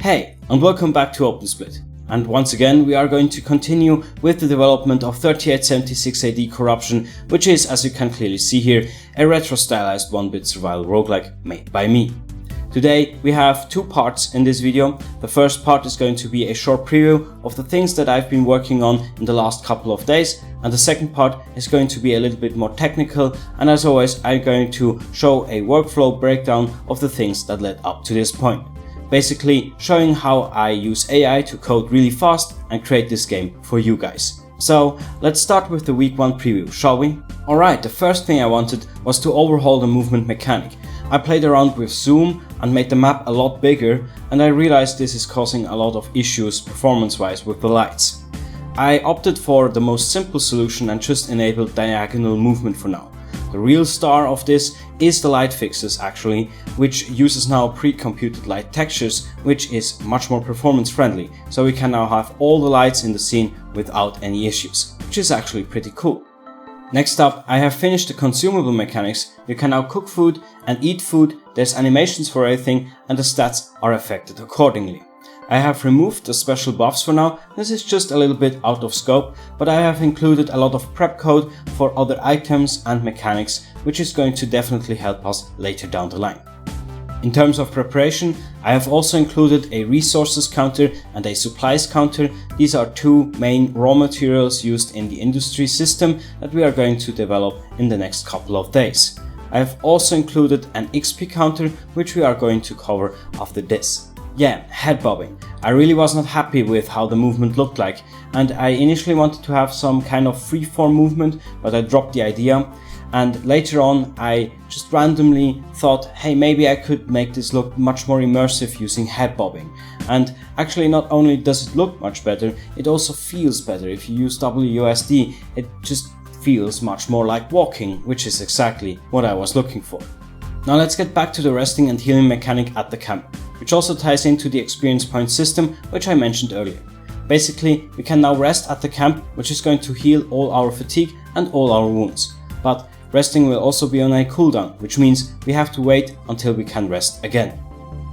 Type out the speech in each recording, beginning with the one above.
Hey, and welcome back to OpenSplit. And once again, we are going to continue with the development of 3876 AD Corruption, which is, as you can clearly see here, a retro-stylized 1-bit survival roguelike made by me. Today, we have two parts in this video. The first part is going to be a short preview of the things that I've been working on in the last couple of days, and the second part is going to be a little bit more technical, and as always, I'm going to show a workflow breakdown of the things that led up to this point. Basically showing how I use AI to code really fast and create this game for you guys. So let's start with the week 1 preview, shall we? Alright, the first thing I wanted was to overhaul the movement mechanic. I played around with zoom and made the map a lot bigger, and I realized this is causing a lot of issues performance wise with the lights. I opted for the most simple solution and just enabled diagonal movement for now. The real star of this is the light fixes actually, which uses now pre-computed light textures, which is much more performance friendly, so we can now have all the lights in the scene without any issues, which is actually pretty cool. Next up, I have finished the consumable mechanics. You can now cook food and eat food, there's animations for everything, and the stats are affected accordingly. I have removed the special buffs for now. This is just a little bit out of scope, but I have included a lot of prep code for other items and mechanics, which is going to definitely help us later down the line. In terms of preparation, I have also included a resources counter and a supplies counter. These are two main raw materials used in the industry system that we are going to develop in the next couple of days. I have also included an XP counter, which we are going to cover after this. Yeah, head bobbing. I really was not happy with how the movement looked like, and I initially wanted to have some kind of freeform movement, but I dropped the idea. And later on I just randomly thought, hey, maybe I could make this look much more immersive using head bobbing. And actually not only does it look much better, it also feels better. If you use WSD, it just feels much more like walking, which is exactly what I was looking for. Now let's get back to the resting and healing mechanic at the camp, which also ties into the experience point system, which I mentioned earlier. Basically, we can now rest at the camp, which is going to heal all our fatigue and all our wounds. But resting will also be on a cooldown, which means we have to wait until we can rest again.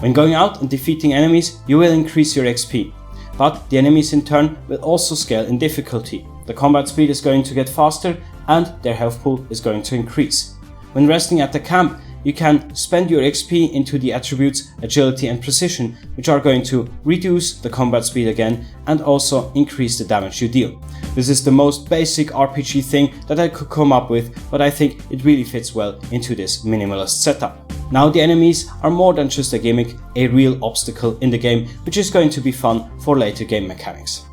When going out and defeating enemies, you will increase your XP, but the enemies in turn will also scale in difficulty. The combat speed is going to get faster and their health pool is going to increase. When resting at the camp, you can spend your XP into the attributes agility and precision, which are going to reduce the combat speed again and also increase the damage you deal. This is the most basic RPG thing that I could come up with, but I think it really fits well into this minimalist setup. Now the enemies are more than just a gimmick, a real obstacle in the game, which is going to be fun for later game mechanics.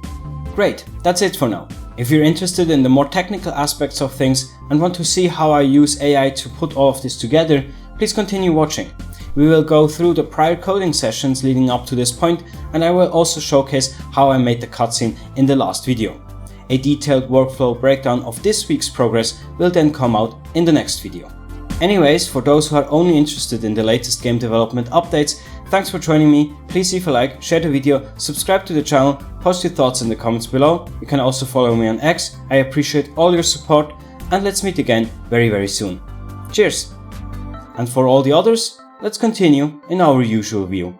Great, that's it for now. If you're interested in the more technical aspects of things and want to see how I use AI to put all of this together, please continue watching. We will go through the prior coding sessions leading up to this point, and I will also showcase how I made the cutscene in the last video. A detailed workflow breakdown of this week's progress will then come out in the next video. Anyways, for those who are only interested in the latest game development updates, thanks for joining me. Please leave a like, share the video, subscribe to the channel, post your thoughts in the comments below. You can also follow me on X. I appreciate all your support, and let's meet again very soon. Cheers! And for all the others, let's continue in our usual view.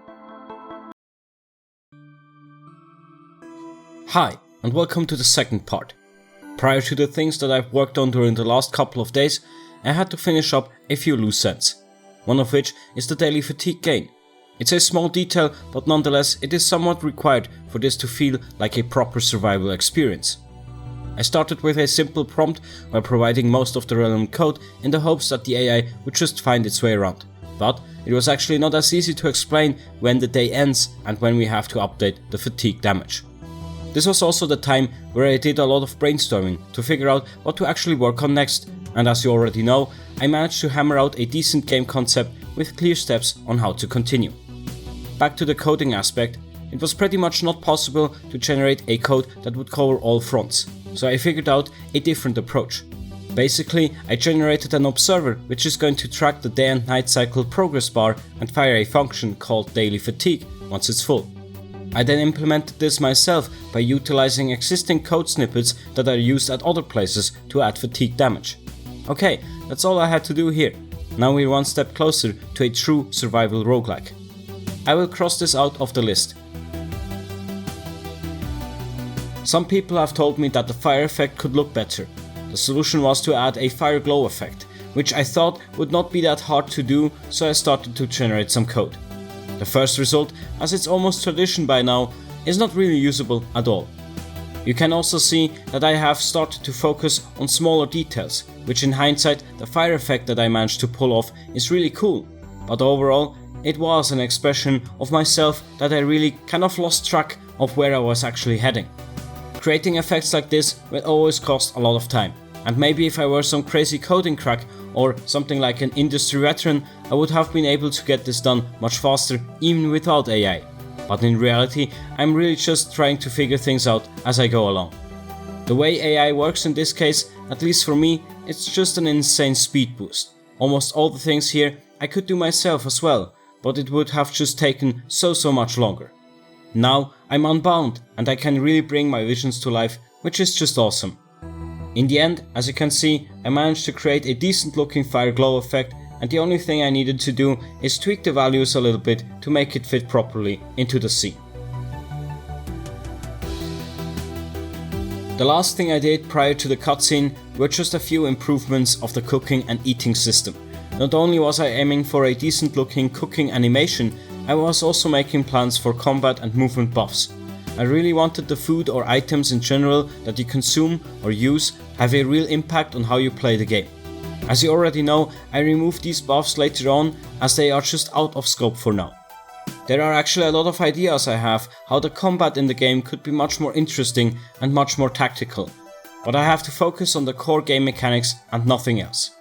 Hi, and welcome to the second part. Prior to the things that I've worked on during the last couple of days, I had to finish up a few loose ends. One of which is the daily fatigue gain. It's a small detail, but nonetheless it is somewhat required for this to feel like a proper survival experience. I started with a simple prompt while providing most of the relevant code in the hopes that the AI would just find its way around. But it was actually not as easy to explain when the day ends and when we have to update the fatigue damage. This was also the time where I did a lot of brainstorming to figure out what to actually work on next, and as you already know, I managed to hammer out a decent game concept with clear steps on how to continue. Back to the coding aspect, it was pretty much not possible to generate a code that would cover all fronts, so I figured out a different approach. Basically, I generated an observer which is going to track the day and night cycle progress bar and fire a function called daily fatigue once it's full. I then implemented this myself by utilizing existing code snippets that are used at other places to add fatigue damage. Okay, that's all I had to do here. Now we're one step closer to a true survival roguelike. I will cross this out of the list. Some people have told me that the fire effect could look better. The solution was to add a fire glow effect, which I thought would not be that hard to do, so I started to generate some code. The first result, as it's almost tradition by now, is not really usable at all. You can also see that I have started to focus on smaller details, which in hindsight the fire effect that I managed to pull off is really cool, but overall it was an expression of myself that I really kind of lost track of where I was actually heading. Creating effects like this will always cost a lot of time, and maybe if I were some crazy coding crack or something like an industry veteran, I would have been able to get this done much faster even without AI. But in reality, I'm really just trying to figure things out as I go along. The way AI works in this case, at least for me, it's just an insane speed boost. Almost all the things here I could do myself as well, but it would have just taken so much longer. Now I'm unbound and I can really bring my visions to life, which is just awesome. In the end, as you can see, I managed to create a decent looking fire glow effect, and the only thing I needed to do is tweak the values a little bit to make it fit properly into the scene. The last thing I did prior to the cutscene were just a few improvements of the cooking and eating system. Not only was I aiming for a decent looking cooking animation, I was also making plans for combat and movement buffs. I really wanted the food or items in general that you consume or use have a real impact on how you play the game. As you already know, I removed these buffs later on as they are just out of scope for now. There are actually a lot of ideas I have how the combat in the game could be much more interesting and much more tactical, but I have to focus on the core game mechanics and nothing else.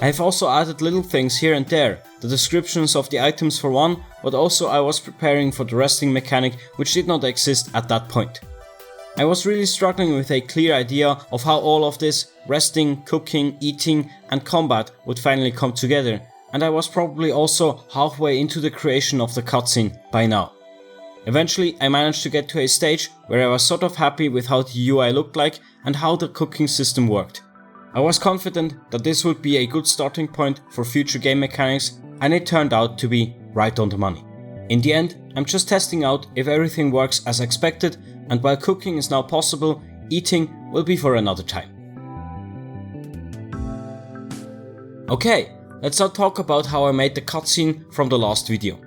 I have also added little things here and there, the descriptions of the items for one, but also I was preparing for the resting mechanic which did not exist at that point. I was really struggling with a clear idea of how all of this resting, cooking, eating and combat would finally come together, and I was probably also halfway into the creation of the cutscene by now. Eventually I managed to get to a stage where I was sort of happy with how the UI looked like and how the cooking system worked. I was confident that this would be a good starting point for future game mechanics, and it turned out to be right on the money. In the end, I'm just testing out if everything works as expected, and while cooking is now possible, eating will be for another time. Okay, let's now talk about how I made the cutscene from the last video.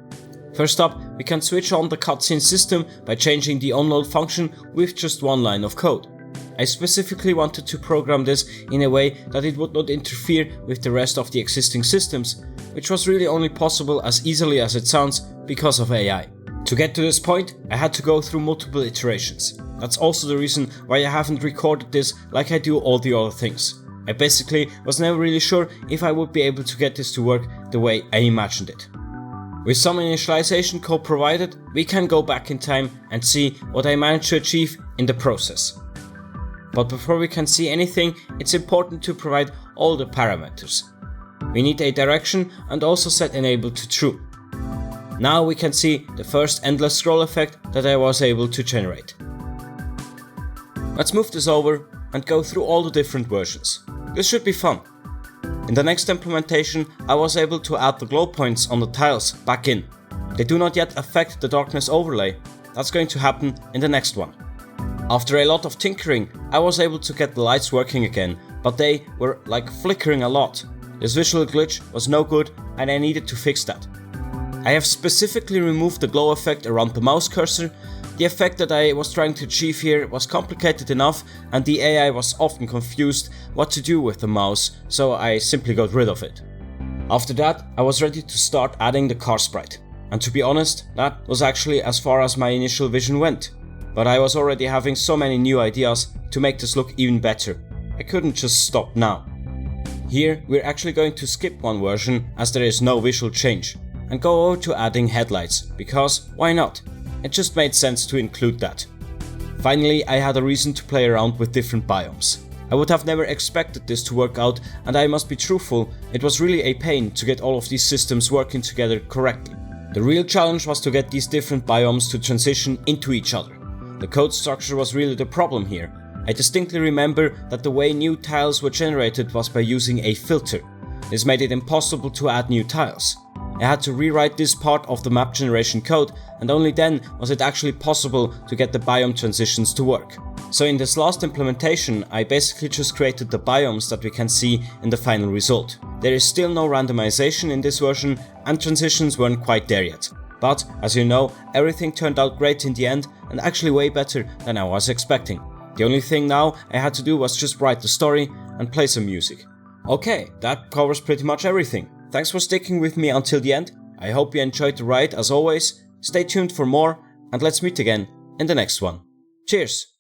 First up, we can switch on the cutscene system by changing the onload function with just one line of code. I specifically wanted to program this in a way that it would not interfere with the rest of the existing systems, which was really only possible as easily as it sounds because of AI. To get to this point, I had to go through multiple iterations. That's also the reason why I haven't recorded this like I do all the other things. I basically was never really sure if I would be able to get this to work the way I imagined it. With some initialization code provided, we can go back in time and see what I managed to achieve in the process. But before we can see anything, it's important to provide all the parameters. We need a direction and also set enable to true. Now we can see the first endless scroll effect that I was able to generate. Let's move this over and go through all the different versions. This should be fun. In the next implementation, I was able to add the glow points on the tiles back in. They do not yet affect the darkness overlay. That's going to happen in the next one. After a lot of tinkering, I was able to get the lights working again, but they were like flickering a lot. This visual glitch was no good and I needed to fix that. I have specifically removed the glow effect around the mouse cursor. The effect that I was trying to achieve here was complicated enough and the AI was often confused what to do with the mouse, so I simply got rid of it. After that, I was ready to start adding the car sprite. And to be honest, that was actually as far as my initial vision went. But I was already having so many new ideas to make this look even better. I couldn't just stop now. Here we're actually going to skip one version as there is no visual change and go over to adding headlights, because why not? It just made sense to include that. Finally, I had a reason to play around with different biomes. I would have never expected this to work out, and I must be truthful, it was really a pain to get all of these systems working together correctly. The real challenge was to get these different biomes to transition into each other. The code structure was really the problem here. I distinctly remember that the way new tiles were generated was by using a filter. This made it impossible to add new tiles. I had to rewrite this part of the map generation code, and only then was it actually possible to get the biome transitions to work. So in this last implementation, I basically just created the biomes that we can see in the final result. There is still no randomization in this version, and transitions weren't quite there yet. But, as you know, everything turned out great in the end, and actually way better than I was expecting. The only thing now I had to do was just write the story and play some music. Okay, that covers pretty much everything. Thanks for sticking with me until the end. I hope you enjoyed the ride as always. Stay tuned for more, and let's meet again in the next one. Cheers!